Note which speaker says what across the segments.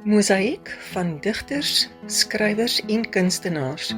Speaker 1: Mosaïek van digters, skrywers en kunstenaars.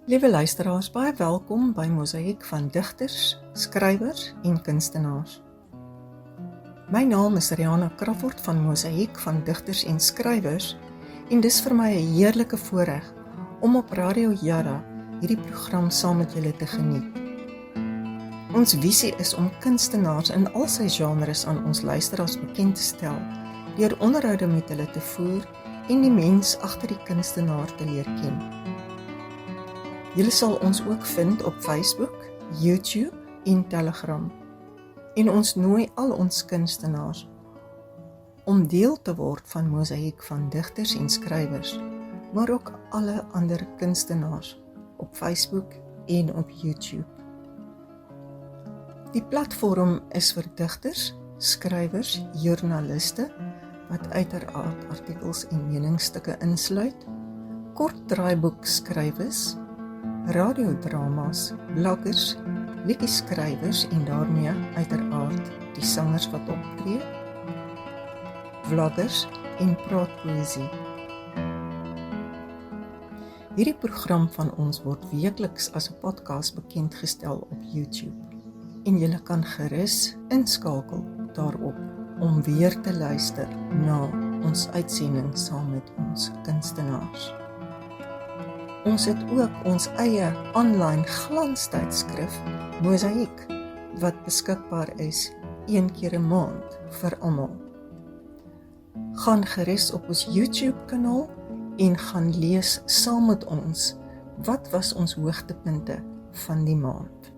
Speaker 1: Liewe luisteraars, baie welkom by Mosaïek van digters, skrywers en kunstenaars. My naam is Rihanna Crawford van Mosaïek van digters en skrywers en dis vir my 'n heerlike voorreg om op Radio Yara hierdie program saam met julle te geniet. Ons visie is om kunstenaars in al sy genres aan ons luisteraars bekend te stel, deur onderhoude met hulle te voer en die mens agter die kunstenaar te leer ken. Julle sal ons ook vind op Facebook, YouTube en Telegram. En ons nooi al ons kunstenaars om deel te word van Mosaïek van digters en skrywers, maar ook alle ander kunstenaars op Facebook en op YouTube. Die platform is vir digters, skrywers, joernaliste, wat uiteraard artikels en meningsstukke insluit, kort draaiboekskrywers, radiodramas, bloggers, liedjieskrywers en daarmee uiteraard die sangers wat optree, vloggers en praatpoësie. Hierdie program van ons word weekliks as 'n podcast bekendgestel op YouTube en julle kan gerus inskakel daarop om weer te luister na ons uitsending saam met ons kunstenaars. Ons het ook ons eie online glanstydskrif, Mosaïek, wat beskikbaar is 1 keer 'n maand vir almal. Gaan gerus op ons YouTube kanaal en gaan lees saam met ons wat was ons hoogtepunte van die maand.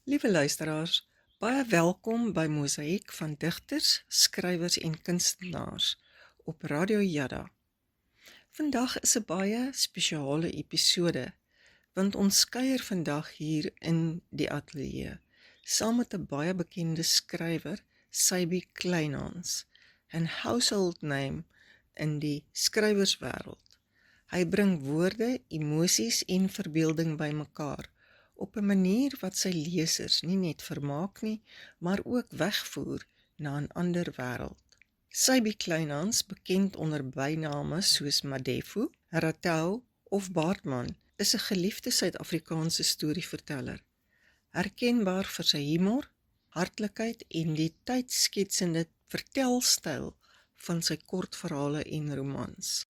Speaker 1: Liewe luisteraars, baie welkom by Mosaïek van digters, skrywers en kunstenaars op Radio Jada. Vandag is 'n baie spesiale episode, want ons kuier vandag hier in die ateljee, saam met 'n baie bekende skrywer, Sybi Kleinhans, 'n household name in die skrywerswêreld. Hy bring woorde, emosies en verbeelding bymekaar, op 'n manier wat sy lesers nie net vermaak nie, maar ook wegvoer na 'n ander wêreld. Sybi Kleinhans, bekend onder byname soos Madefu, Ratel of Baardman, is 'n geliefde Suid-Afrikaanse storieverteller. Herkenbaar vir sy humor, hartlikheid en die tydsketsende vertelstyl van sy kortverhale en romans.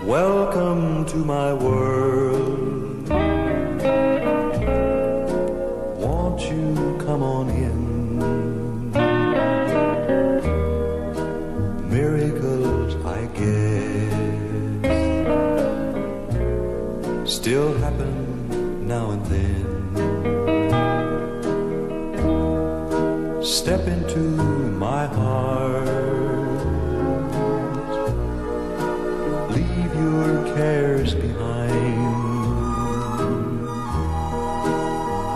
Speaker 2: Welcome to my world. Won't you come on in? Miracles, I guess, still happen now and then. Step into my heart. Leave your cares behind.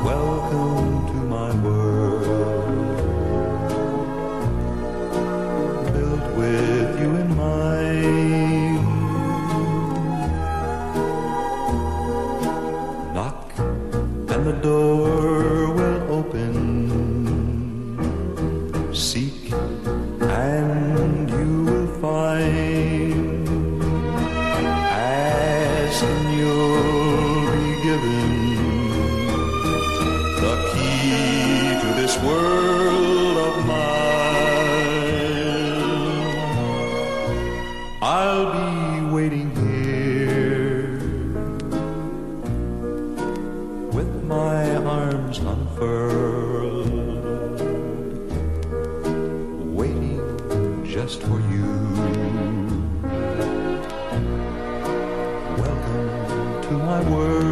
Speaker 2: Welcome to my world, built with you in mind. Knock and the door will open. Seek and you will find. And you'll be given the key to this world of mine. I'll be waiting here with my arms unfurled, waiting just for you. To my world.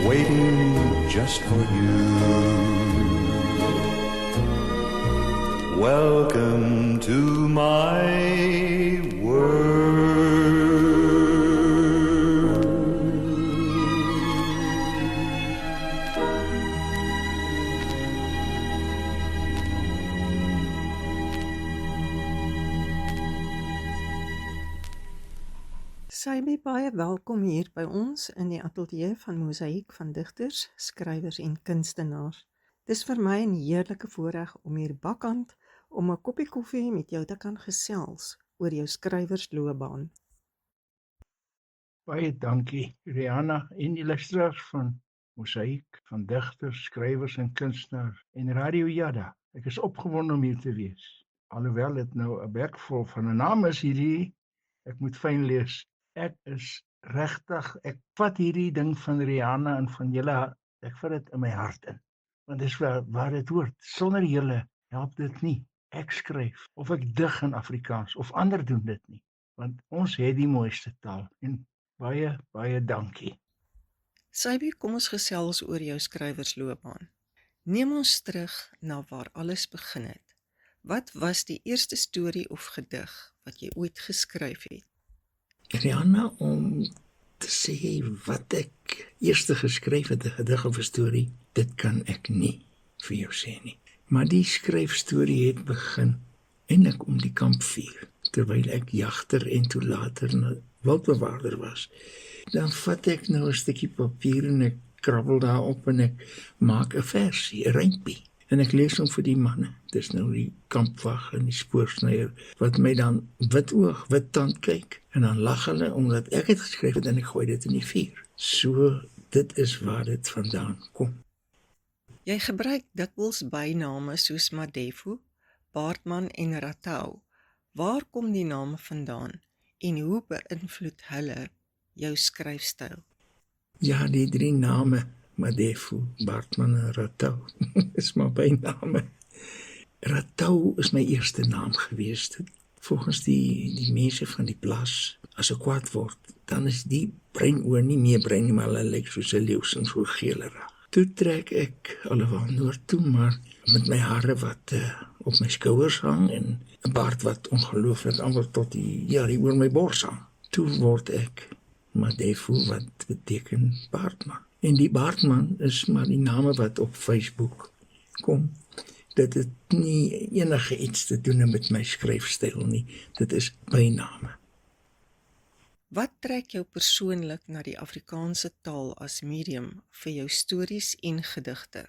Speaker 2: Waiting just for you. Welcome to my world.
Speaker 1: Sybi, baie welkom hier by ons in die ateljee van Mosaïek van digters, skrywers en kunstenaars. Dis vir my 'n heerlike voorreg om hier bakkant om 'n koppie koffie met jou te kan gesels oor jou skrywersloopbaan.
Speaker 3: Baie dankie, Rihanna en die luisteraars van Mosaïek van digters, skrywers en kunstenaars en Radio Jada. Ek is opgewonde om hier te wees. Alhoewel dit nou 'n bek vol van 'n naam is hierdie, ek moet fyn lees. Ek is regtig, ek vat hierdie ding van Rihanna en van julle, ek vat dit in my hart in. Want dis waar dit hoort. Sonder julle help dit nie. Ek skryf of ek dig in Afrikaans of ander doen dit nie. Want ons het die mooiste taal en baie, baie dankie.
Speaker 1: Sybi, kom ons gesels oor jou skrywersloopbaan. Neem ons terug na waar alles begin het. Wat was die eerste storie of gedig wat jy ooit geskryf het?
Speaker 4: Rihanna, om te sê wat ek eerste geskryf het, 'n gedig of 'n storie, dit kan ek nie vir jou sê nie. Maar die skryfstorie het begin eintlik om die kampvuur, terwyl ek jagter en toe later 'n wildbewaarder was. Dan vat ek nou 'n stukkie papier en ek krabbel daarop en ek maak 'n versie, 'n rympie. En ek lees hom vir die manne. Dis nou die kampwag en die spoorsnyer wat my dan wit oog, wit tand kyk en dan lag hulle omdat ek het geskryf het en ek gooi dit in die vuur. So dit is waar dit vandaan kom.
Speaker 1: Jy gebruik dikwels byname soos Madefu, Baartman en Ratau. Waar kom die name vandaan en hoe beïnvloed hulle jou skryfstyl?
Speaker 4: Ja, die 3 name, Madefu, Baartman en Ratau, is maar byname. Ratau is my eerste naam gewees. Volgens die mense van die plaas, as ek kwaad word, dan is die breinoor nie meer brein nie, maar hulle lyk soos 'n leeu en so geelerig. Toe trek ek alhoewel noord toe, maar met my hare wat op my skouers hang en 'n baard wat ongelooflik amper tot die oor my bors hang. Toe word ek Madefu, wat beteken Baartman. En die Baartman is maar die name wat op Facebook kom. Dit het nie enige iets te doen met my skryfstyl nie. Dit is byname.
Speaker 1: Wat trek jou persoonlik na die Afrikaanse taal as medium vir jou stories en gedigte?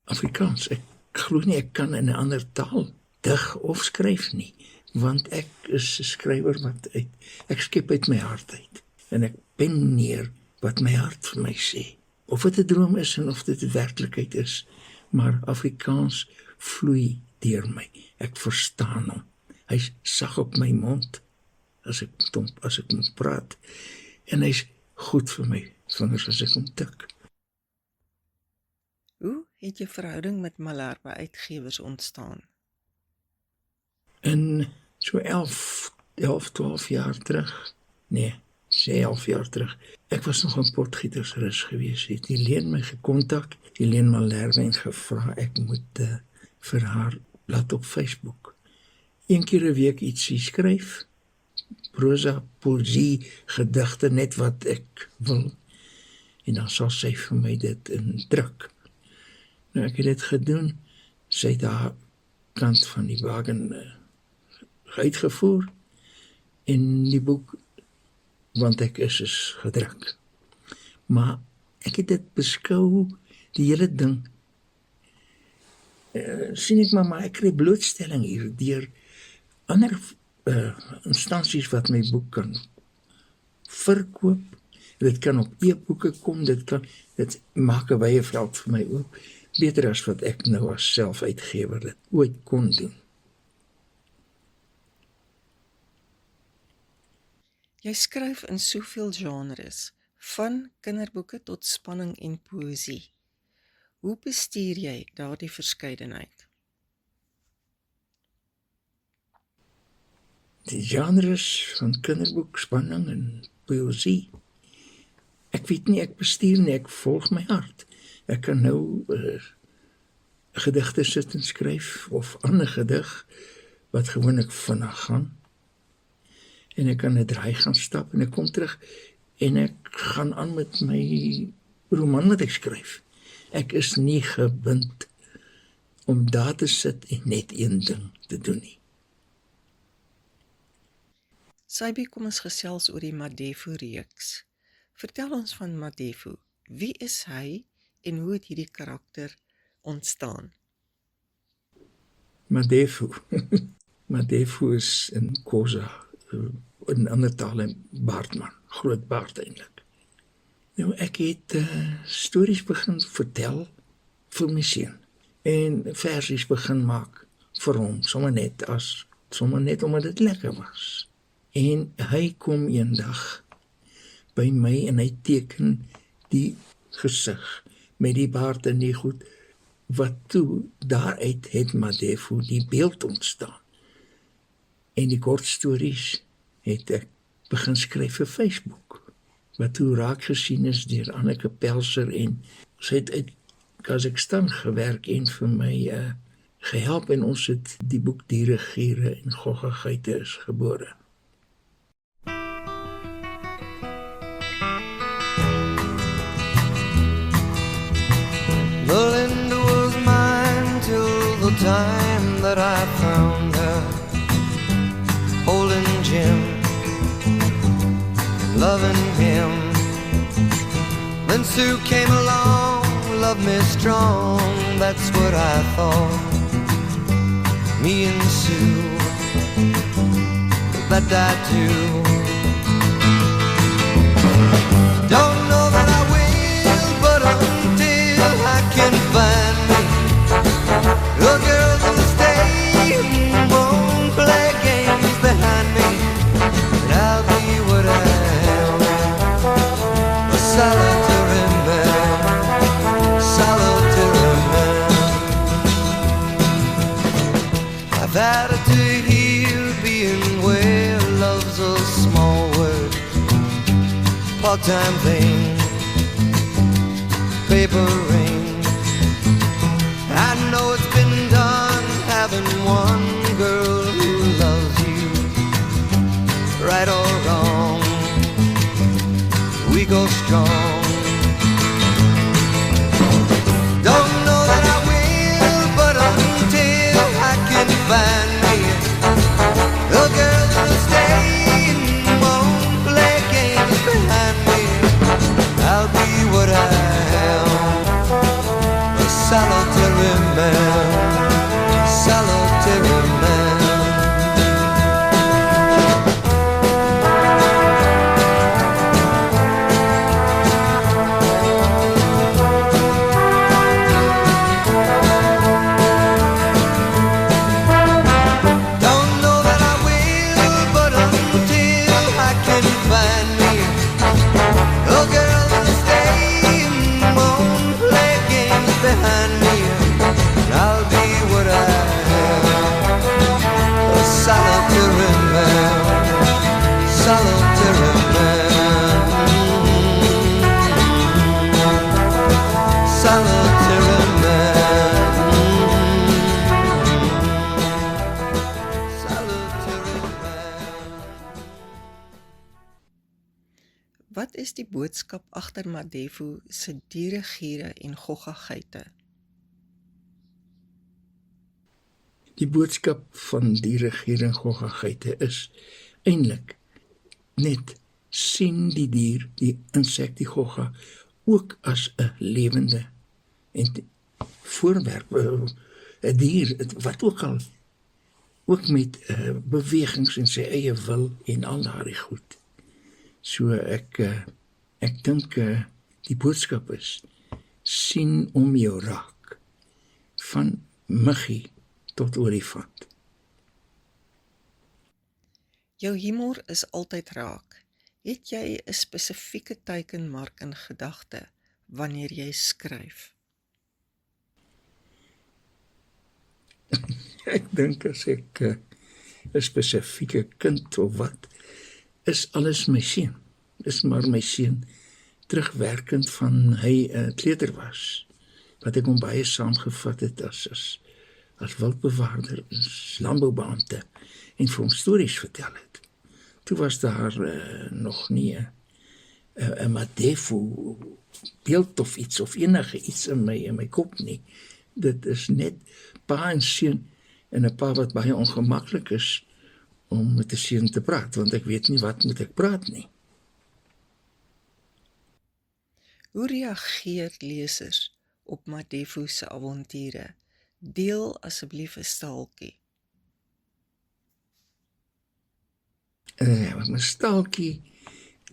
Speaker 4: Afrikaans, ek glo nie ek kan in 'n ander taal dig of skryf nie, want ek is 'n skrywer wat ek skep uit my hart uit en ek pen neer wat my hart vir my sê. Of dit 'n droom is en of dit 'n werklikheid is, maar Afrikaans vloei deur my. Ek verstaan hom. Hy's sag op my mond as ek moet praat en hy's goed vir my vingers as ek hom tik.
Speaker 1: Hoe het jou verhouding met Malherbe Uitgewers ontstaan?
Speaker 4: In so 12 jaar terug, nee, 11 jaar terug, ek was nog 'n potgietersrus gewees, het die Leen my gekontak, die Leen Malherbe, en gevra ek moet vir haar laat op Facebook 1 keer 'n week ietsie skryf, prosa, poësie, gedigte, net wat ek wil, en dan sal sy vir my dit in druk. Nou, ek het dit gedoen, sy het haar kant van die wagen uitgevoer, en die boek, want ek is gedruk. Maar ek het dit beskou, die hele ding, sien ek maar ek kry blootstelling hier, deur ander instansies wat my boek kan verkoop, dit kan op e-boeke kom, dit maak 'n wye veld vir my oop, beter as wat ek nou as selfuitgewer dit ooit kon doen.
Speaker 1: Jy skryf in soveel genres, van kinderboeke tot spanning en poësie. Hoe bestuur jy daardie verskeidenheid?
Speaker 4: Die genres van kinderboek, spanning en poësie. Ek weet nie, ek bestuur nie, ek volg my hart. Ek kan nou gedigte sit en skryf, of ander gedig, wat gewoonlik vinnig gaan. En ek kan 'n draai gaan stap, en ek kom terug, en ek gaan aan met my roman wat ek skryf. Ek is nie gebind om daar te sit en net een ding te doen nie.
Speaker 1: Sybi, kom ons gesels oor die Madefu reeks. Vertel ons van Madefu. Wie is hy en hoe het hierdie karakter ontstaan?
Speaker 4: Madefu. Madefu is in Xhosa, in ander tale Baartman, groot baard eintlik. Nou, ek het stories begin vertel vir my seun en versies begin maak vir hom, sommer net omdat dit lekker was. En hy kom eendag by my en hy teken die gesig met die baard en die goed, wat toe daaruit het Madefu die beeld ontstaan. En die kort stories het ek begin skryf vir Facebook, wat toe raak gesien is deur Anneke Pelser, en sy het uit Kazakhstan gewerk en vir my gehelp, en ons het die boek Diere, Giere en Goggegeite is gebore.
Speaker 2: Melinda was mine till the time that I found her holding Jim, loving him. Then Sue came along, loved me strong, that's what I thought. Me and Sue, that I do. Don't know that I will, but until I can all-time thing, paper rain. I know it's been done having one girl who loves you, right or wrong, we go strong. Don't know that I will, but until I can find me a girl that'll stay and won't play games behind me, I'll be what I am, a solitary man, solitary man.
Speaker 1: Wat is die boodskap agter Madevu se dieregiere en gogga-geite?
Speaker 4: Die boodskap van dieregiere en gogga-geite is eintlik net sien die dier, die insek, die gogga, ook as 'n lewende voorwerp, 'n dier, wat ook al, ook met bewegings en sy eie wil en al daardie goed. So ek dink die boodskap is, sien om jou raak, van muggie tot olifant.
Speaker 1: Jou humor is altyd raak. Het jy 'n spesifieke teikenmark in gedagte wanneer jy skryf?
Speaker 4: Ek dink as ek 'n spesifieke kind of wat, is alles my seun. Dis maar my seun, terugwerkend van hy 'n kleuter was, wat ek hom baie saamgevat het as wildbewaarder, as landboubeampte, en vir hom stories vertel het. Toe was daar nog nie 'n Madevu beeld of iets, of enige iets in my kop nie. Dit is net pa en seun, en 'n pa wat baie ongemaklik is om met 'n seun te praat, want ek weet nie wat moet ek praat nie.
Speaker 1: Hoe reageer lesers op Madevu se avonture? Deel asseblief 'n staaltjie.
Speaker 4: My staaltjie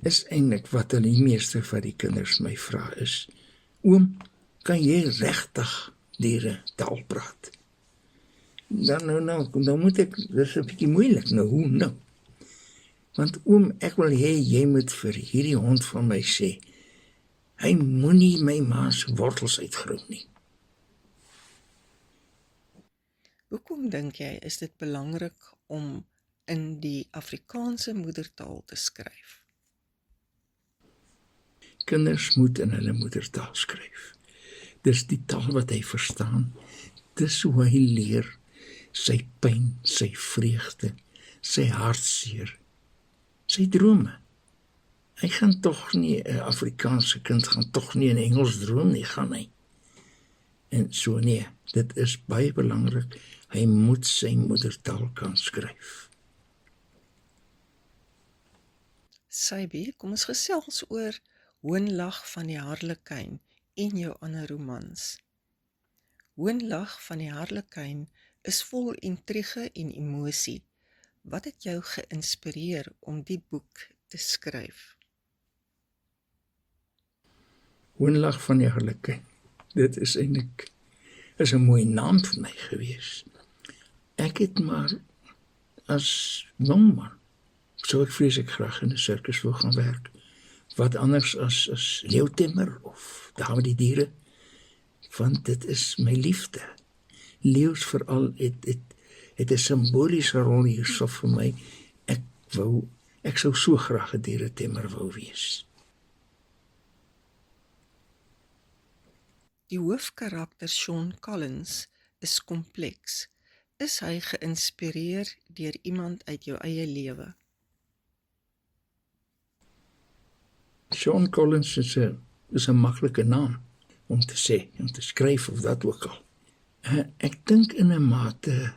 Speaker 4: is eintlik wat hulle die meeste van die kinders my vra is, oom, kan jy regtig diere taal praat? Dan moet ek, dit is 'n bietjie moeilik, hoe nou? Want oom, ek wil hê jy moet vir hierdie hond van my sê, hy moenie my ma se wortels uitgrou nie.
Speaker 1: Hoekom dink jy is dit belangrik om in die Afrikaanse moedertaal te skryf?
Speaker 4: Kinders moet in hulle moedertaal skryf. Dis die taal wat hy verstaan. Dis hoe hy leer sy pyn, sy vreugde, sy hartseer, sy drome. Hy gaan tog nie, 'n Afrikaanse kind gaan tog nie in Engels droom nie, gaan hy. En so nee, dit is baie belangrik, hy moet sy moedertaal kan skryf.
Speaker 1: Sybi, kom ons gesels oor Hoonlag van die Harlekyn en jou ander romans. Hoonlag van die Harlekyn is vol intrige en emosie. Wat het jou geïnspireer om die boek te skryf?
Speaker 4: Hoonlag van die Harlekyn. Dit is eintlik 'n mooi naam vir my gewees. Ek het maar as jongman, sou ek vreeslik graag in 'n sirkus wil gaan werk. Wat anders as leeutemmer of David die diere, want dit is my liefde. Leeu's veral het 'n simboliese rol hierso vir my. Ek sou so graag 'n dieretemmer wou wees.
Speaker 1: Die hoofkarakter Sean Collins is kompleks. Is hy geïnspireer deur iemand uit jou eie lewe?
Speaker 4: Sean Collins is 'n maklike naam om te sê, om te skryf of dat ook al. Ek dink in 'n mate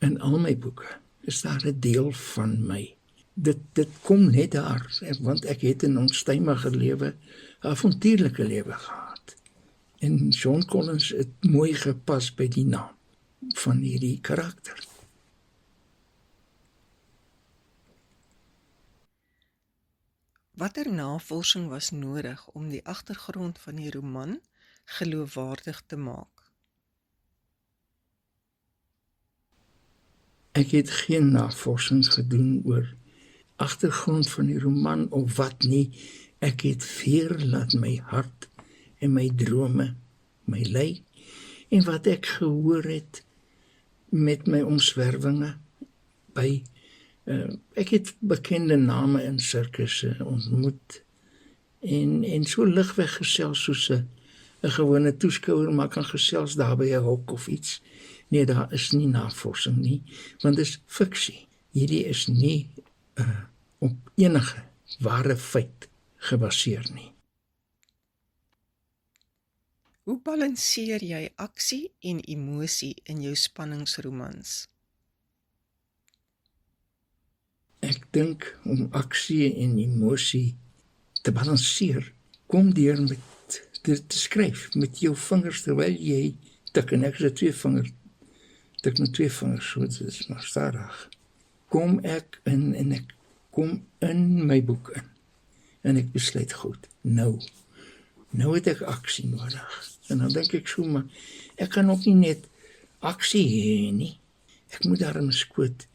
Speaker 4: in al my boeke is daar 'n deel van my. Dit kom net daar, want ek het 'n onstuimige lewe, 'n avontuurlike lewe gehad. En Sean Collins het mooi gepas by die naam van hierdie karakter.
Speaker 1: Watter navorsing was nodig om die agtergrond van die roman geloofwaardig te maak?
Speaker 4: Ek het geen navorsing gedoen oor agtergrond van die roman of wat nie. Ek het veer laat my hart en my drome my lei en wat ek gehoor het met my omswervinge by ek het bekende name in sirkusse ontmoet en so ligweg gesels soos 'n gewone toeskouer maar kan gesels daar by 'n hok of iets. Nee, daar is nie navorsing nie, want dit is fiksie. Hierdie is nie op enige ware feit gebaseer nie.
Speaker 1: Hoe balanseer jy aksie en emosie in jou spanningsromans?
Speaker 4: Ek dink om aksie en emosie te balanseer, kom deur met dit te skryf met jou vingers terwyl jy tik en ek sit tik met 2 vingers, so dit is maar stadig. Kom ek in en ek kom in my boek in en ek besluit goed, nou het ek aksie nodig. En dan dink ek so, maar ek kan ook nie net aksie hê nie. Ek moet daar in my skoot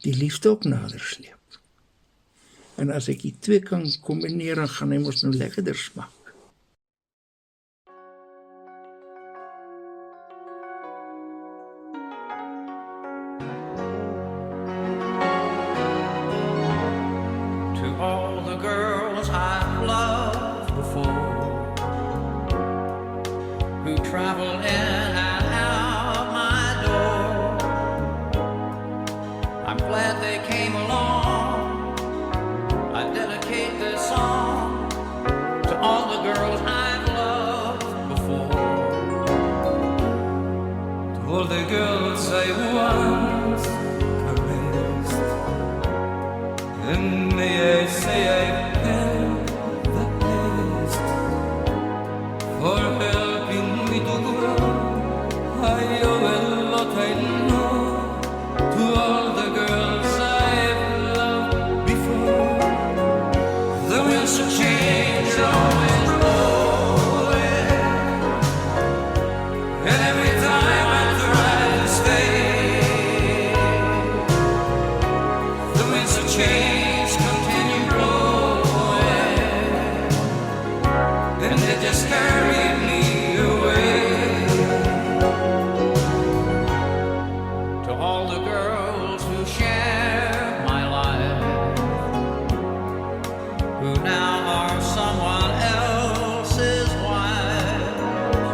Speaker 4: die liefde ook nader sleep. En as ek die 2 kan kombineer, dan gaan hy mos nou lekkerder smaak.
Speaker 2: To all the girls I've loved before, who travel in and out my door, I'm glad they came along. I dedicate this song to all the girls I've loved before, to all the girls I once caressed, and may I say I've had the best for helping me to grow. I owe a lot, I know, to all the girls I've loved before. The winds of change always blowing, and every time I try to stay, the winds of change continue blowing, and they just carry me away. To all the girls who share my life, who now are someone else's wives,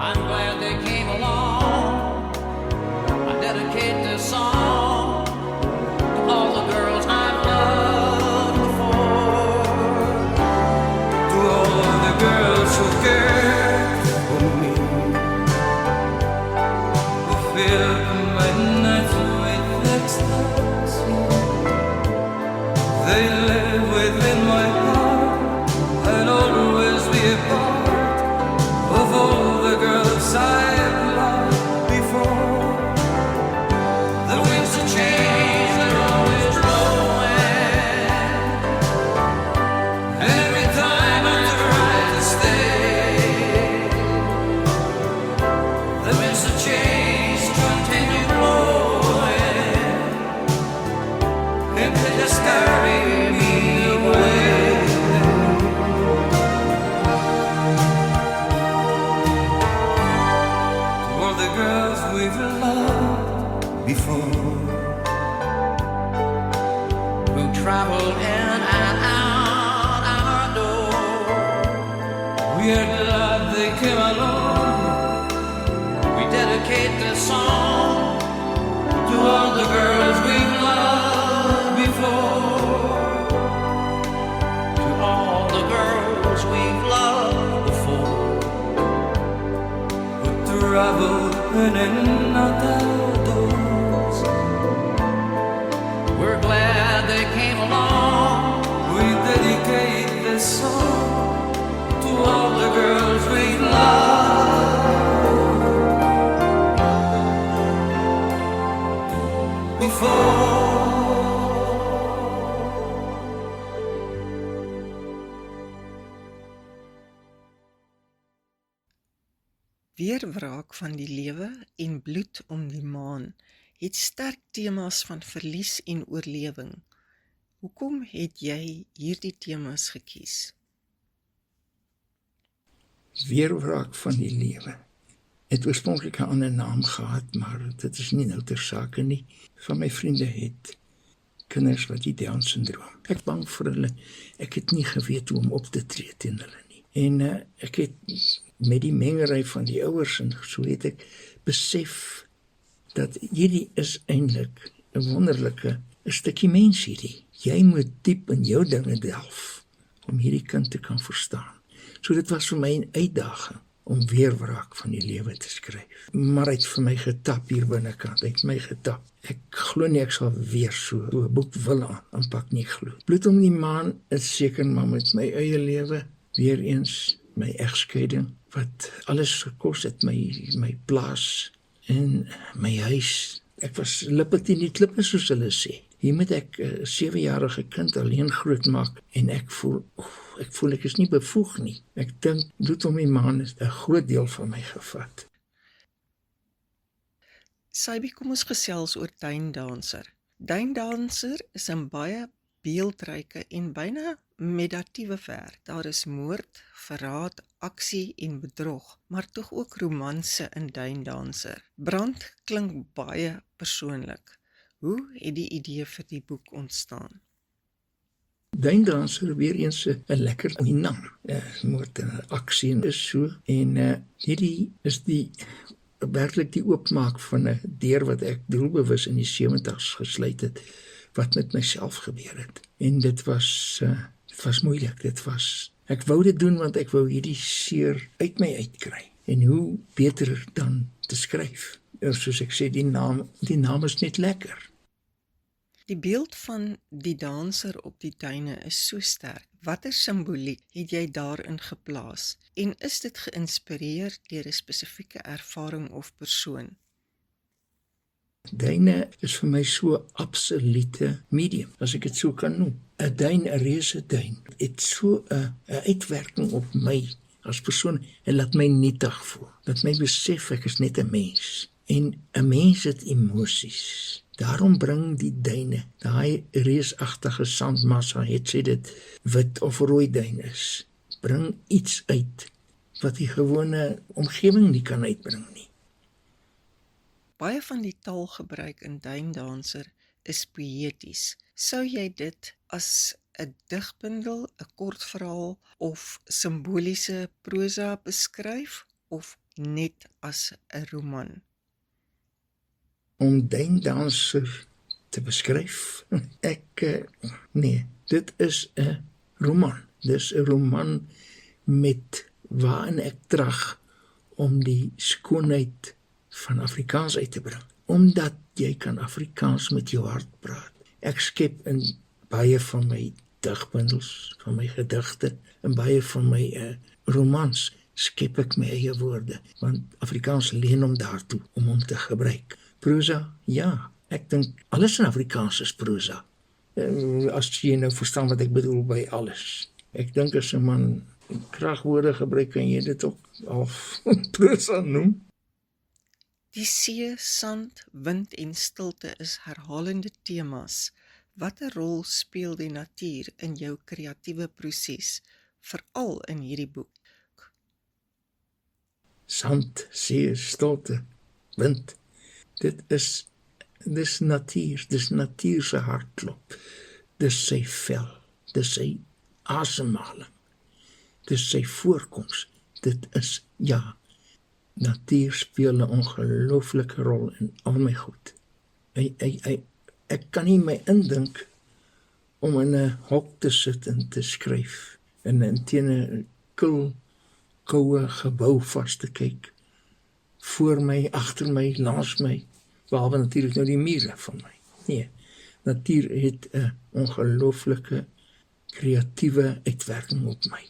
Speaker 2: I'm glad they came along. I dedicate this song to all the girls I've loved before, to all the girls who cared for me, who filled my nights with ecstasy. They live within my heart, I'll always be a part of all the girls I've loved before. The winds of change are always blowing, and every time I try to stay, the winds of change continue blowing, and they just carry me away. To all the girls we've loved before, who travel in and out our door, we're glad they came along. We dedicate this song to all the girls we've loved before. To all the girls we've loved before, who travel in and out our doors. We're glad they came along. We dedicate this song to all the girls we've loved before.
Speaker 1: Weerwraak van die lewe en bloed om die maan het sterk temas van verlies en oorlewing. Hoekom het jy hierdie temas gekies?
Speaker 4: Weerwraak van die lewe. Het oorspronklik 'n ander naam gehad, maar dit is nie nou ter sake nie. Van my vriende het kinders wat die Down-syndroom. Ek bang vir hulle. Ek het nie geweet hoe om op te tree teen hulle nie. En ek het met die mengery van die ouers en so het ek besef dat hierdie is eintlik 'n wonderlike 'n stukkie mens hierdie. Jy moet diep in jou dinge delf om hierdie kind te kan verstaan. So dit was vir my 'n uitdaging om weerwraak van die lewe te skryf. Maar hy het vir my getap hier binnekant, hy het my getap. Ek glo nie ek sal weer so 'n boek wil aanpak nie, glo. Bloed om die maan is seker maar met my eie lewe, weer eens my egskeiding, wat alles gekos het, my plaas en my huis. Ek was lippe teen die klippe soos hulle sê. Hier moet ek 'n 7-jarige kind alleen grootmaak en ek voel ek is nie bevoeg nie. Ek dink bloed om die maan is 'n groot deel van my gevat.
Speaker 1: Sybi, kom ons gesels oor Duindanser. Duindanser is 'n baie beeldryke en byna meditatiewe werk. Daar is moord, verraad, aksie en bedrog, maar tog ook romanse in Duindanser. Brand klink baie persoonlik. Hoe het die idee vir die boek ontstaan?
Speaker 4: Duindanser weer eens 'n lekker naam. Moord en aksie is so. En hierdie is werklik die oopmaak van 'n deur wat ek doelbewus in die 70's gesluit het, wat met myself gebeur het. En dit was moeilik. Ek wou dit doen want ek wou hierdie seer uit my uitkry. En hoe beter dan te skryf. Soos ek sê, die naam is net lekker.
Speaker 1: Die beeld van die danser op die duine is so sterk. Watter simboliek het jy daarin geplaas? En is dit geïnspireer deur 'n spesifieke ervaring of persoon?
Speaker 4: Duine is vir my so absolute medium, as ek dit so kan noem. 'n Duin, 'n reuse duin, het so 'n uitwerking op my as persoon en laat my nietig voel. Laat my besef ek is net 'n mens. En 'n mens het emosies. Daarom bring die duine, daai reusagtige sandmassa, het sy dit wit of rooi duin is, bring iets uit wat die gewone omgewing nie kan uitbring nie.
Speaker 1: Baie van die taalgebruik in Duindanser is poëties. Sou jy dit as 'n digbundel, 'n kortverhaal of simboliese prosa beskryf of net as 'n roman?
Speaker 4: Om Duindanser te beskryf, nee, dit is 'n roman. Dis 'n roman met waarin ek trag om die skoonheid van Afrikaans uit te bring. Omdat jy kan Afrikaans met jou hart praat. Ek skep in baie van my digbundels, van my gedigte, en baie van my romans, skep ek my eie woorde, want Afrikaans leen hom daartoe om hom te gebruik. Prosa, ja, ek dink alles in Afrikaans is prosa. As jy nou verstaan wat ek bedoel by alles. Ek dink as 'n man kragwoorde gebruik, kan jy dit ook al prosa noem.
Speaker 1: Die see, sand, wind en stilte is herhalende temas. Watter rol speel die natuur in jou kreatiewe proses, veral in hierdie boek?
Speaker 4: Sand, see, stilte, wind. Dis natuur se hartklop. Dis sy vel, dis sy asemhaling, dis sy voorkoms, dit is, ja, natuur speel 'n ongelooflike rol in al my goed. Ek kan nie my indink om in 'n hok te sit en te skryf en teen 'n koue gebou vas te kyk, voor my, agter my, langs my, behalwe natuurlik nou die mure van my. Nee, natuur het 'n ongelooflike kreatiewe uitwerking op my.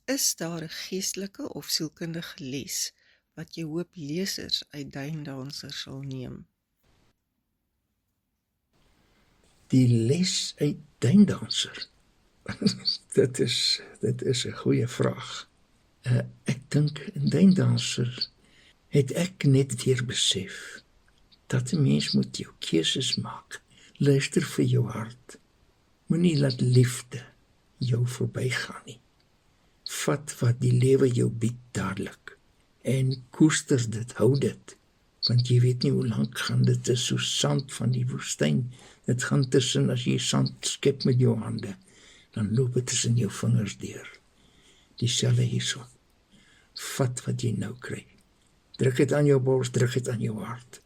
Speaker 1: Is daar 'n geestelike of sielkundige les wat jy hoop lesers uit Duindanser sal neem?
Speaker 4: Die les uit Duindanser? Dit is 'n goeie vraag. Ek dink in Duindanser het ek net weer besef dat 'n mens moet jou keuses maak. Luister vir jou hart. Moenie laat liefde jou verbygaan nie. Vat wat die lewe jou bied dadelik en koester dit, hou dit. Want jy weet nie hoe lank gaan dit is so sand van die woestyn. Dit gaan tussen, as jy sand skep met jou hande, dan loop dit tussen jou vingers deur. Dieselfde hierso. Vat wat jy nou kry. Druk dit aan jou bors, druk dit aan jou hart.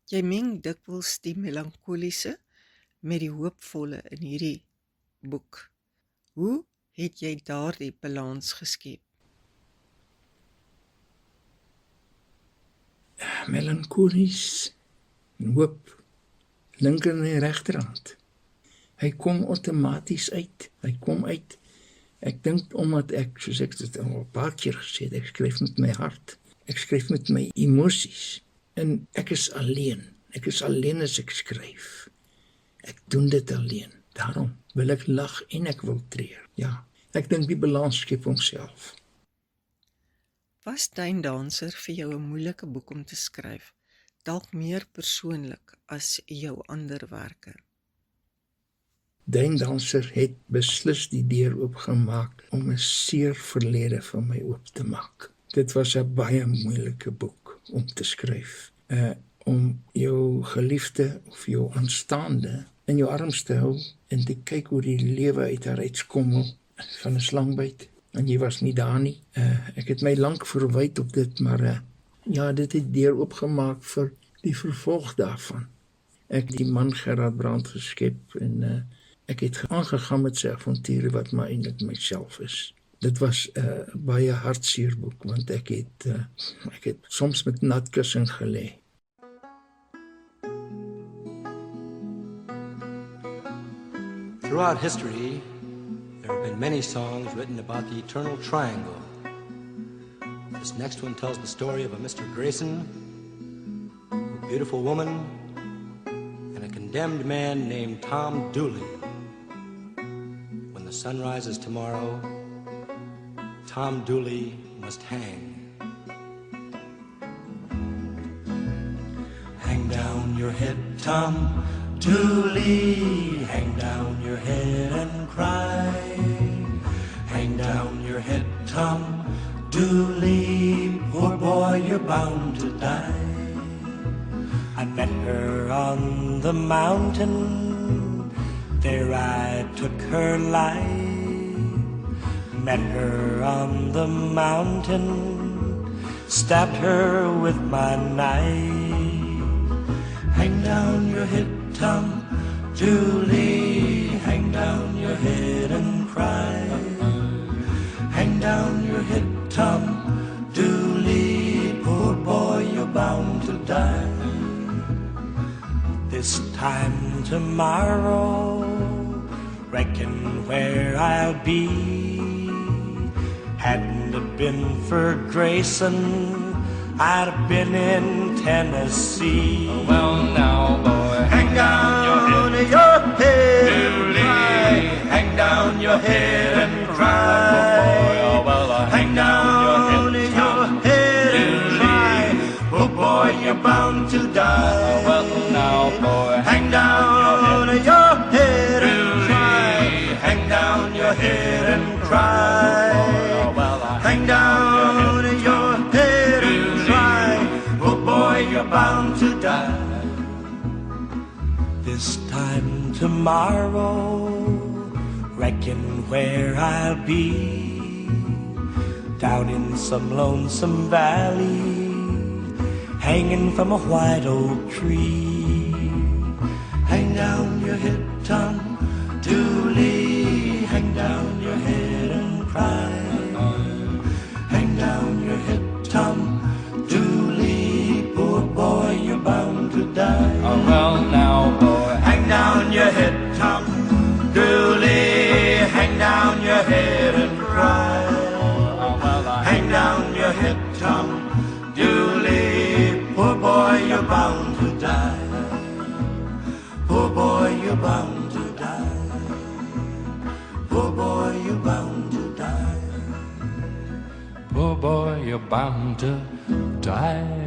Speaker 1: Jy meng dikwels die melankoliese met die hoopvolle in hierdie boek. Hoe het jy daardie balans geskep?
Speaker 4: Melankolies en hoop, linker en regterhand. Hy kom outomaties uit. Hy kom uit. Ek dink omdat ek, soos ek dit al 'n paar keer gesê het, ek skryf met my hart. Ek skryf met my emosies. En ek is alleen. Ek is alleen as ek skryf. Ek doen dit alleen. Daarom wil ek lag en ek wil treur. Ja, ek dink die balans skep homself.
Speaker 1: Was Duindanser vir jou 'n moeilike boek om te skryf? Dalk meer persoonlik as jou ander werke?
Speaker 4: Duindanser het beslis die deur oopgemaak om 'n seer verlede van my oop te maak. Dit was 'n baie moeilike boek om te skryf. Om jou geliefde of jou aanstaande in jou arms te hou en te kyk hoe die lewe uit haar uitskommel van 'n slangbyt. En jy was nie daar nie. Ek het my lank verwyd op dit, maar ja, dit het deur oopgemaak vir die vervolg daarvan. Ek het die man Gerard Brand geskep en ek het aangegaan met sy avonture wat maar eintlik myself is. Dit was 'n baie hartseer boek, want ek het soms met nat kussing gelê.
Speaker 5: Throughout history, there have been many songs written about the eternal triangle. This next one tells the story of a Mr. Grayson, a beautiful woman, and a condemned man named Tom Dooley. When the sun rises tomorrow, Tom Dooley must hang. Hang down your head, Tom Dooley, hang down your head and cry. Hang down your head, Tom Dooley, poor boy, you're bound to die. I met her on the mountain, there I took her life. Met her on the mountain, stabbed her with my knife. Hang down your head, Tom Dooley, hang down your head and cry. Hang down your head, Tom Dooley, poor boy, you're bound to die. This time tomorrow, reckon where I'll be. Hadn't it been for Grayson, I'd have been in Tennessee.
Speaker 2: Oh, well, now, boy,
Speaker 5: hang down your head and cry. Hang down your head and cry.
Speaker 2: Oh, well,
Speaker 5: hang down your head and cry. Oh boy, you're bound to die.
Speaker 2: oh, well, now, boy,
Speaker 5: Hang down your head and cry. Hang down your head and cry.
Speaker 2: oh, well,
Speaker 5: Hang down your head and cry. Oh boy, you're bound to die. This time tomorrow, thinking where I'll be, down in some lonesome valley, hanging from a white oak tree. Hang down your head, Tom Dooley, hang down your head and cry. Hang down your head, Tom Dooley, poor boy, you're bound to die.
Speaker 2: Oh, well, now, boy,
Speaker 5: Hang down your head, Tom Dooley, hang down your head and cry.
Speaker 2: oh, well,
Speaker 5: Hang down your head, Tom Dooley, poor boy, you're bound to die. Poor boy, you're bound to die. Poor boy, you're bound to die.
Speaker 2: poor boy, you're bound to die.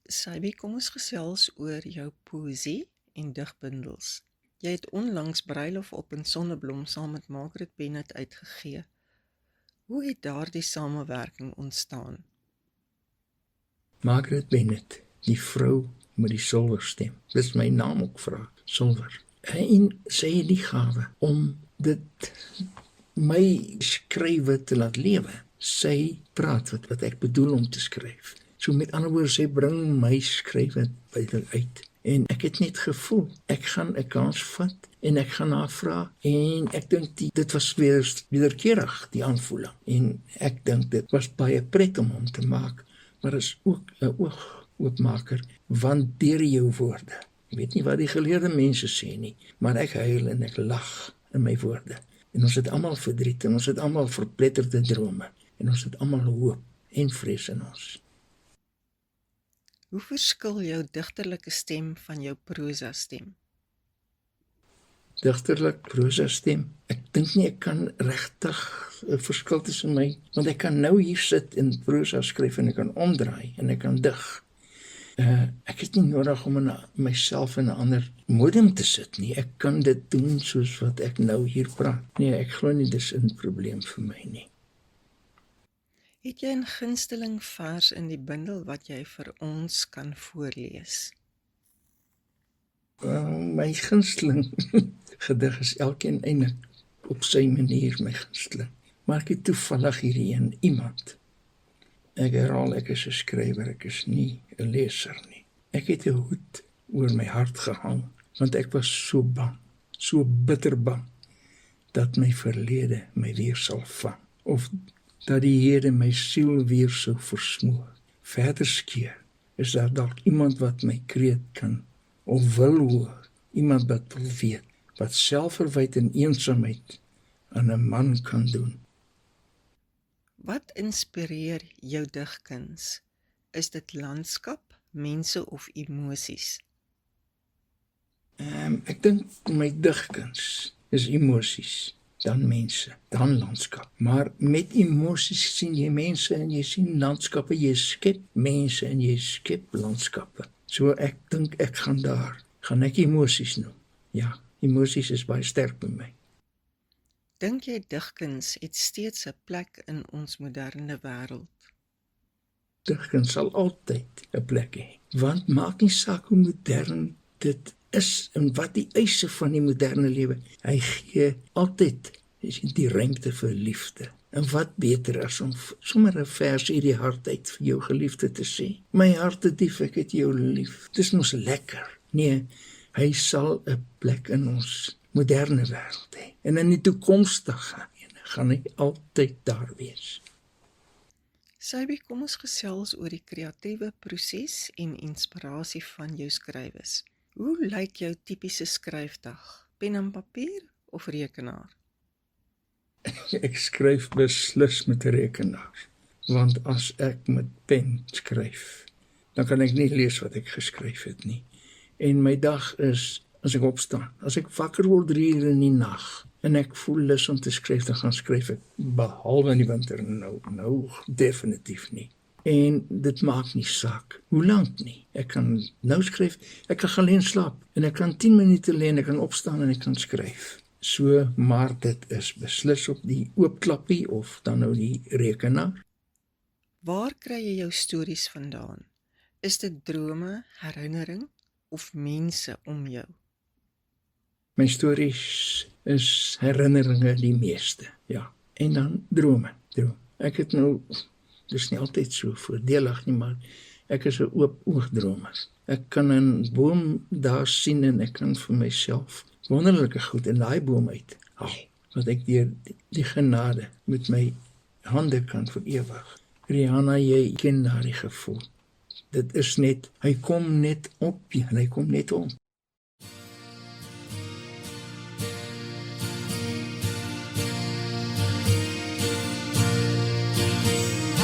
Speaker 1: Sybi, kom ons gesels oor jou poësie en digbundels. Jy het onlangs Bruilof op 'n Sonneblom saam met Margaret Bennett uitgegee. Hoe het daardie samewerking ontstaan?
Speaker 4: Margaret Bennett, die vrou met die silverstem. Dis my naam ook vra, silver. En sy het die gawe om dit my skrywe te laat lewe. Sy praat wat ek bedoel om te skryf. So met ander woorde, sy bring my skrywe uit. En ek het net gevoel, ek gaan 'n kans vat en ek gaan haar vra. En ek dink dit was wederkerig, die aanvoeling. En ek dink dit was baie pret om hom te maak, maar is ook 'n oogmaker, want deur jou woorde. Ek weet nie wat die geleerde mense sê nie, maar ek huil en ek lag in my woorde. En ons het almal verdriet en ons het almal verpletterde drome en ons het almal hoop en vrees in ons.
Speaker 1: Hoe verskil jou digterlike stem van jou prosa stem?
Speaker 4: Digterlik, prosa stem. Ek dink nie ek kan regtig 'n verskil tussen my, want ek kan nou hier sit en prosa skryf en ek kan omdraai en ek kan dig. Ek het nie nodig om in myself in 'n ander modem te sit nie. Ek kan dit doen soos wat ek nou hier praat. Nee, ek glo nie dis 'n probleem vir my nie.
Speaker 1: Het jy 'n gunsteling vers in die bundel wat jy vir ons kan voorlees?
Speaker 4: My gunsteling gedig is elkeen eintlik op sy manier my gunsteling. Maar ek het toevallig hierdie een iemand. Ek herhaal, ek is 'n skrywer, ek is nie 'n leser nie. Ek het 'n hoed oor my hart gehang, want ek was so bang, so bitter bang, dat my verlede my weer sal vang, of dat die hede my siel weer sou versmoor. Verder skeer, is daar dalk iemand wat my kreet kan, of wil hoor, iemand wat wil weet, wat selfverwyt en eensaamheid aan 'n man kan doen.
Speaker 1: Wat inspireer jou digkuns? Is dit landskap, mense of emosies?
Speaker 4: Ek dink my digkuns is emosies, dan mense, dan landskap. Maar met emosies sien jy mense en jy sien landskappe, jy skep mense en jy skep landskappe. So ek dink ek gaan ek emosies noem. Ja, emosies is baie sterk by my.
Speaker 1: Dink jy digkuns het steeds 'n plek in ons moderne wêreld?
Speaker 4: Digkuns sal altyd 'n plek hê, want maak nie saak hoe modern dit is en wat die eise van die moderne lewe. Hy gee altyd die ruimte vir liefde. En wat beter as om sommer 'n vers uit die hart uit vir jou geliefde te sê. My hartedief, ek het jou lief. Dis mos lekker. Nee, hy sal 'n plek in ons moderne wêreld hê. En in die toekomstige gaan hy altyd daar wees.
Speaker 1: Sybi, kom ons gesels oor die kreatiewe proses en inspirasie van jou skrywes. Hoe lyk jou tipiese skryfdag? Pen en papier of rekenaar?
Speaker 4: Ek skryf beslis met 'n rekenaar, want as ek met pen skryf, dan kan ek nie lees wat ek geskryf het nie. En my dag is, as ek opstaan, as ek wakker word 3 uur in die nag, en ek voel lus om te skryf, dan gaan skryf ek, behalwe in die winter, nou definitief nie. En dit maak nie saak, hoe lank nie. Ek kan nou skryf, ek kan alleen slaap, en ek kan 10 minute lê en ek kan opstaan en ek kan skryf. So, maar dit is beslis op die oopklappie of dan nou die rekenaar.
Speaker 1: Waar kry jy jou stories vandaan? Is dit drome, herinnering of mense om jou?
Speaker 4: My stories is herinneringe die meeste, ja. En dan drome. Ek het nou, dis nie altyd so voordelig nie, maar ek is 'n oop oogdromer. Ek kan 'n boom daar sien en ek kan vir myself wonderlike goed in daai boom uithaal, wat ek deur die genade met my hande kan verewig. Rihanna, jy ken daardie gevoel. Dit is net, hy kom net op jy en hy kom net om.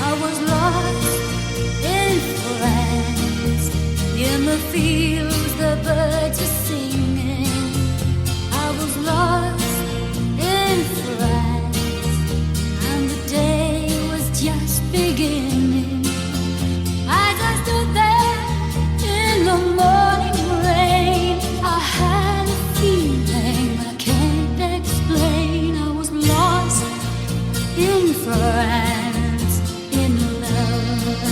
Speaker 6: I was lost in France, in the fields the birds are singing. I was lost in France, and the day was just beginning. As I stood there in the morning rain, I had a feeling I can't explain. I was lost in France, in love.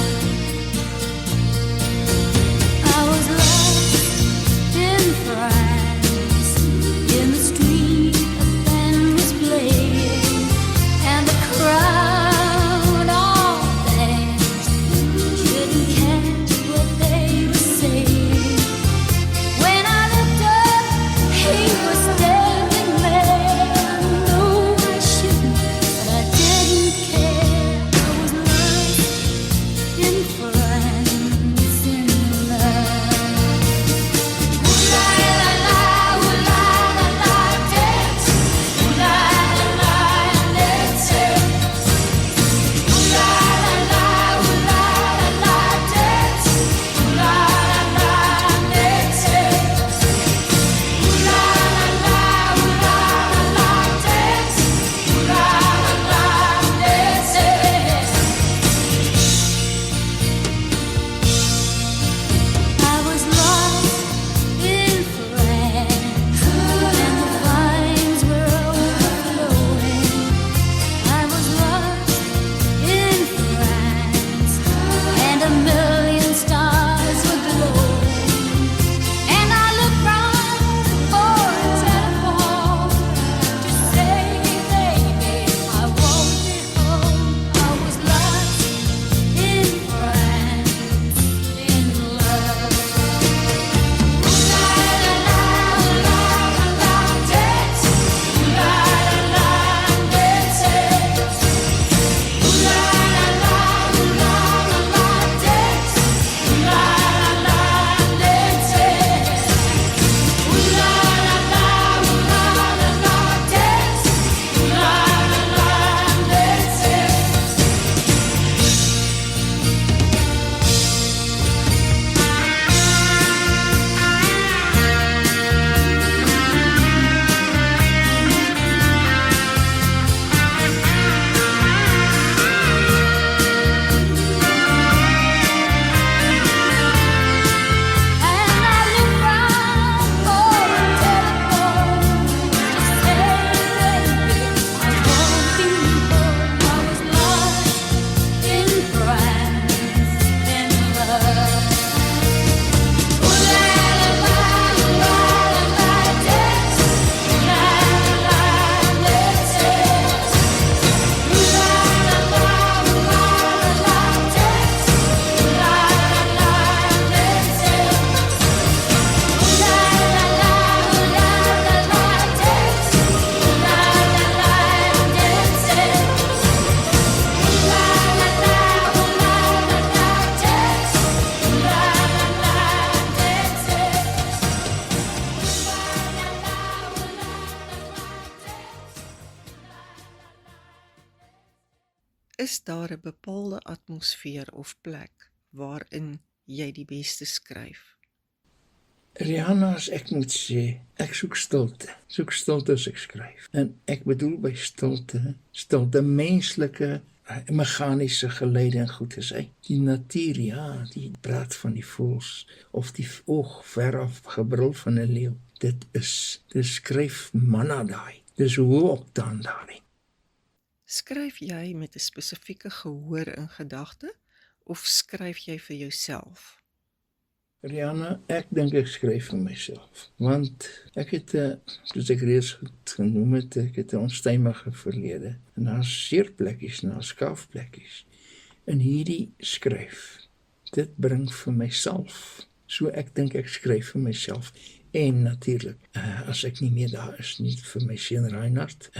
Speaker 6: I was lost in France, in the street a band was playing, and the crowd all danced, couldn't catch what they were saying. When I looked up, he was standing there. I knew I shouldn't, but I didn't care. I was lost in France, in love. Ooh la la la, dance. Ooh la la, dance. Ooh la la, dance. Ooh la la, dance. Ooh la la, dance. Ooh la la, dance. I was lost in France, and the vines were overflowing. I was lost in France, and a million stars were glowing. And I looked round for a telephone to say, baby, I won't be home. I was lost in France, in love. Ooh la la la, dance. Ooh la la, dance. Ooh la la, dance. Ooh la la, dance. Ooh la la, dance. Ooh la And I looked round for a telephone to say, baby, I won't be home. I was lost in France, in love. Ooh la la, dance. Ooh la la, dance. Ooh la la, dance. Ooh la la, dance.
Speaker 1: Is daar 'n bepaalde atmosfeer of plek waarin jy die beste skryf?
Speaker 4: Rihanna, as ek moet sê, ek soek stilte as ek skryf. En ek bedoel by stilte menslike, meganiese geluide en goed is uit. Die natuur, ja, die praat van die voëls, of die oog veraf gebrul van 'n leeu. Dit skryf manna daai. Dis hoe op dan daarin.
Speaker 1: Skryf jy met 'n spesifieke gehoor in gedagte of skryf jy vir jouself?
Speaker 4: Rihanna, ek dink ek skryf vir myself, want ek het, soos ek reeds genoem het, ek het 'n onstuimige verlede, en daar's seerplekkies en daar's skaafplekkies, en hierdie skryf, dit bring vir myself, so ek dink ek skryf vir myself, en natuurlik, as ek nie meer daar is nie, vir my seun Reinhard,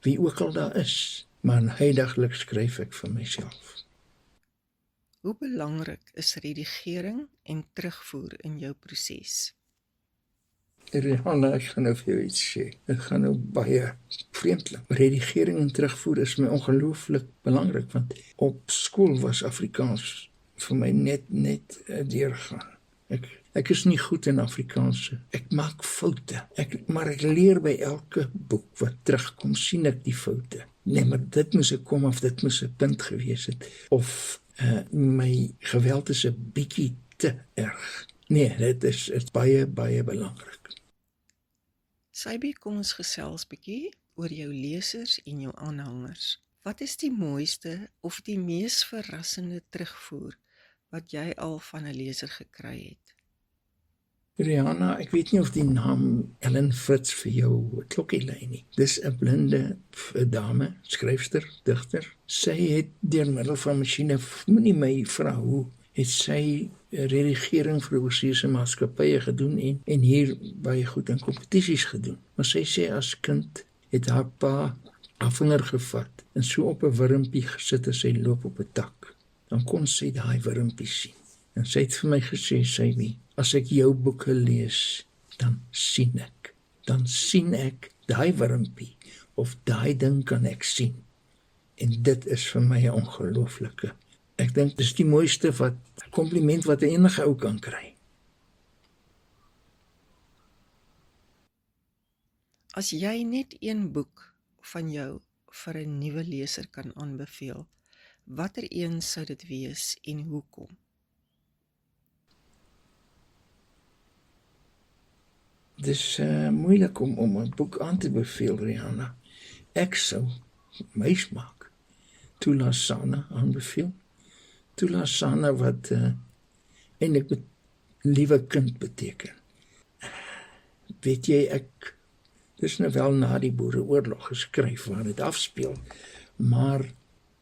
Speaker 4: wie ook al daar is, maar heidaglik skryf ek vir myself.
Speaker 1: Hoe belangrik is redigering en terugvoer in jou proses?
Speaker 4: Rihanna, ek gaan nou vir jou iets sê. Dit gaan nou baie vreemdelik. Redigering en terugvoer is my ongelooflik belangrik, want op skool was Afrikaans vir my net deurgaan. Ek is nie goed in Afrikaans. Ek maak foute. Maar ek leer by elke boek wat terugkom, sien ek die foute. Nee, maar dit moes ek kom of dit moes 'n punt gewees het. Of my geweld is 'n bietjie te erg. Nee, dit is baie belangrik.
Speaker 1: Sybi, kom ons gesels bietjie oor jou lesers en jou aanhangers. Wat is die mooiste of die mees verrassende terugvoer wat jy al van 'n leser gekry het?
Speaker 4: Rihanna, ek weet nie of die naam Ellen Fritz vir jou klokkie lei nie. Dis 'n blinde dame, skryfster, digter. Sy het deur middel van masjiene, moenie my vra hoe, het sy redigering vir oorseese maatskappye gedoen en hier baie goed in kompetisies gedoen. Maar sy sê as kind het haar pa haar vinger gevat en so op 'n wurmpie gesit as sy loop op 'n tak. Dan kon sy daai wurmpie sien. En sy het vir my gesê, Sybi, as ek jou boeke lees, dan sien ek daai wurmpie, of daai ding kan ek sien. En dit is vir my 'n ongelooflike. Ek dink dis die mooiste kompliment wat enige ou kan kry.
Speaker 1: As jy net een boek van jou vir 'n nuwe leser kan aanbeveel, watter een sou dit wees en hoekom?
Speaker 4: Dis moeilik om 'n boek aan te beveel, Rihanna. Ek sou my smaak Tula Sana aanbeveel. Tula Sana wat eintlik liewe kind beteken. Weet jy, dis nou wel na die Boereoorlog geskryf waar dit afspeel, maar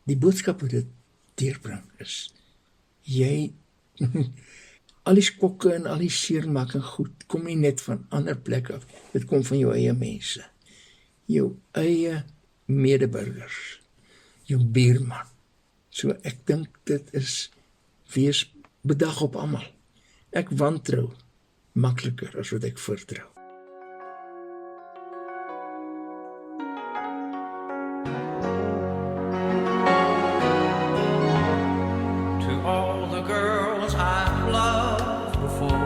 Speaker 4: die boodskap wat dit deurbring is, jy al die skokke en al die seermaak en goed, kom nie net van ander plekke af, dit kom van jou eie mense, jou eie medeburgers, jou buurman. So ek dink dit is, wees bedag op almal. Ek wantrou makliker as wat ek vertrou.
Speaker 2: To all the girls I've loved before,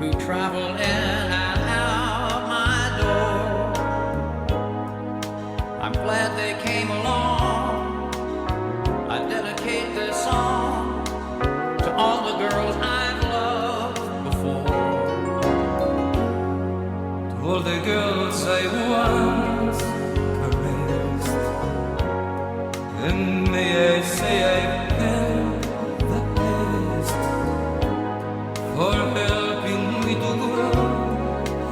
Speaker 2: who travel in and out my door, I'm glad they came along. I dedicate this song to all the girls I've loved before, to all the girls I once caressed, and may I say I've been the best for helping me to grow.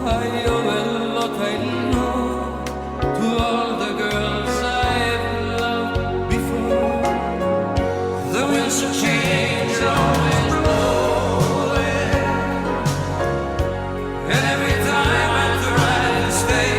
Speaker 2: I owe a lot, I know, to all the girls I've loved before. The winds of change are always blowing, and every time I try to stay,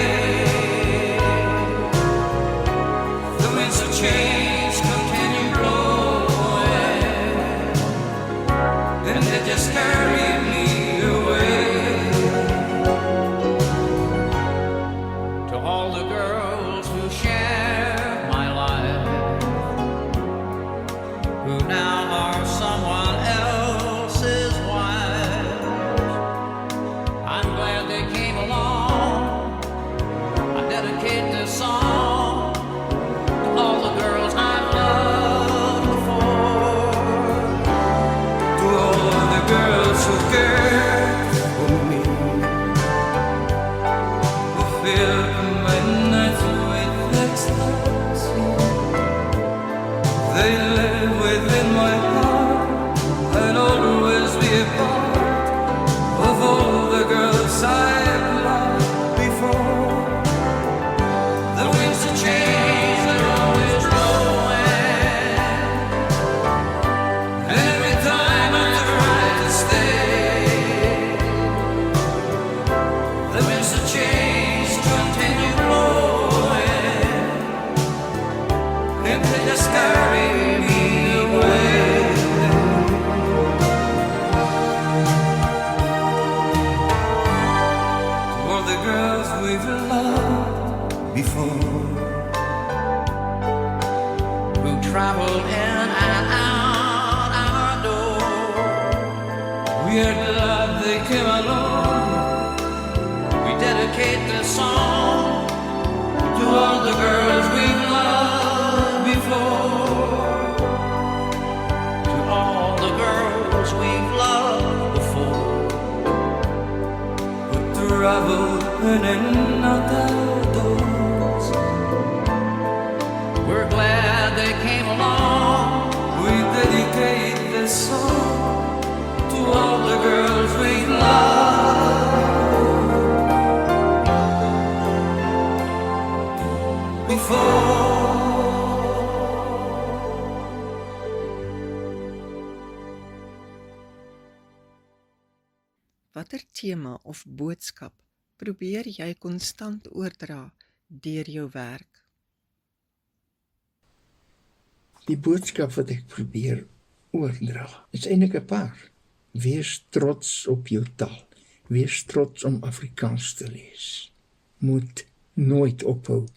Speaker 2: travel in and outdoors. We're glad they came along. We dedicate this song to all the girls we love. Before
Speaker 1: Watter tema of boodskap probeer jy konstant oordra deur jou werk?
Speaker 4: Die boodskap wat ek probeer oordra is eintlik 'n paar. Wees trots op jou taal. Wees trots om Afrikaans te lees. Moet nooit ophou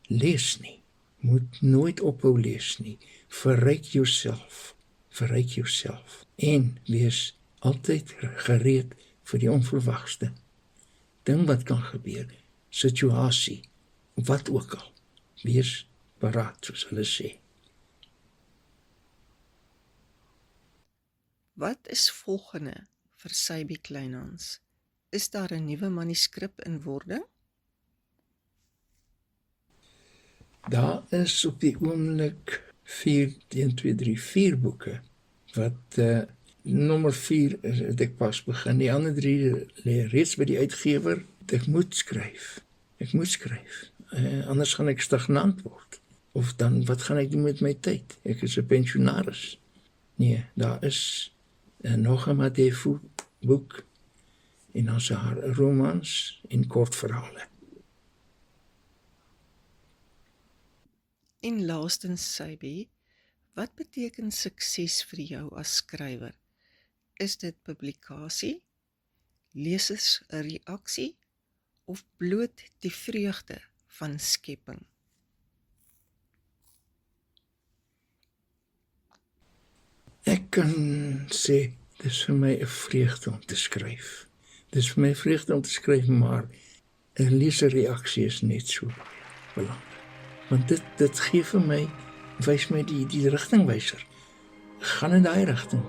Speaker 4: lees nie. Moet nooit ophou lees nie. Verryk jouself. Verryk jouself. En wees altyd gereed vir die onverwagste. Ding wat kan gebeur, situasie, wat ook al. Wees paraat, soos hulle sê.
Speaker 1: Wat is volgende vir Sybi Kleinhans? Is daar 'n nuwe manuskrip in wording?
Speaker 4: Daar is op die oomblik 4 boeke, wat nommer 4 het ek pas begin. Die ander 3 lê reeds by die uitgewer. Ek moet skryf. Anders gaan ek stagnant word. Of dan, wat gaan ek doen met my tyd? Ek is 'n pensionaris. Nee, daar is nog 'n Madefu boek en dan se haar romans en kortverhale.
Speaker 1: En laastens, Sybi, wat beteken sukses vir jou as skrywer? Is dit publikasie, lesers 'n reaksie of bloot die vreugde van skepping?
Speaker 4: Ek kan sê, dis vir my 'n vreugde om te skryf. Dis vir my 'n vreugde om te skryf, maar 'n leserreaksie is net so belangrik. Want dit gee vir my, wys my die rigtingwyser. Gaan in daai rigting.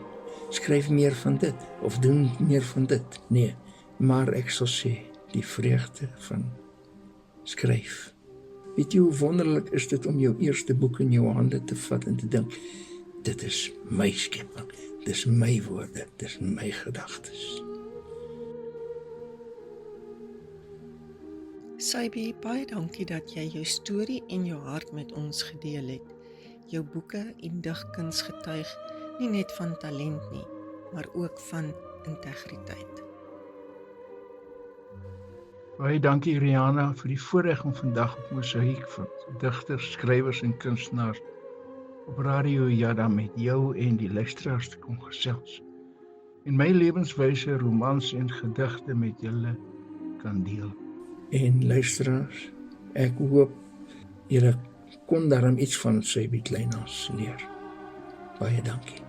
Speaker 4: Skryf meer van dit, of doen meer van dit. Nee, maar ek sal sê, die vreugde van skryf. Weet jy hoe wonderlik is dit om jou eerste boek in jou hande te vat en te dink, dit is my skepping, dis my woorde, dis my gedagtes.
Speaker 1: Sybi, baie dankie dat jy jou storie en jou hart met ons gedeel het. Jou boeke en digkuns getuig nie net van talent nie, maar ook van integriteit.
Speaker 3: Baie dankie Rihanna vir die voorreg om vandag op Mosaïek van digters, skrywers en kunstenaars op Radio Jada met jou en die luisteraars te kom gesels. En my lewenswyse, romans en gedigte met julle kan deel.
Speaker 4: En luisteraars, ek hoop julle kon daarom iets van Sybi Kleinhans leer. Baie dankie.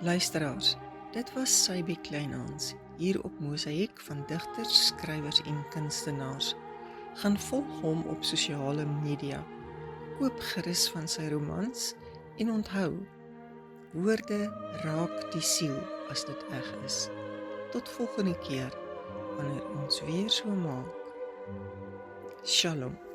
Speaker 1: Luisteraars, dit was Sybi Kleinhans hier op Mosaïek van digters, skrywers en kunstenaars. Gaan volg hom op sosiale media. Koop gerus van sy romans en onthou, woorde raak die siel as dit eg is. Tot volgende keer, wanneer ons weer so maak. Shalom.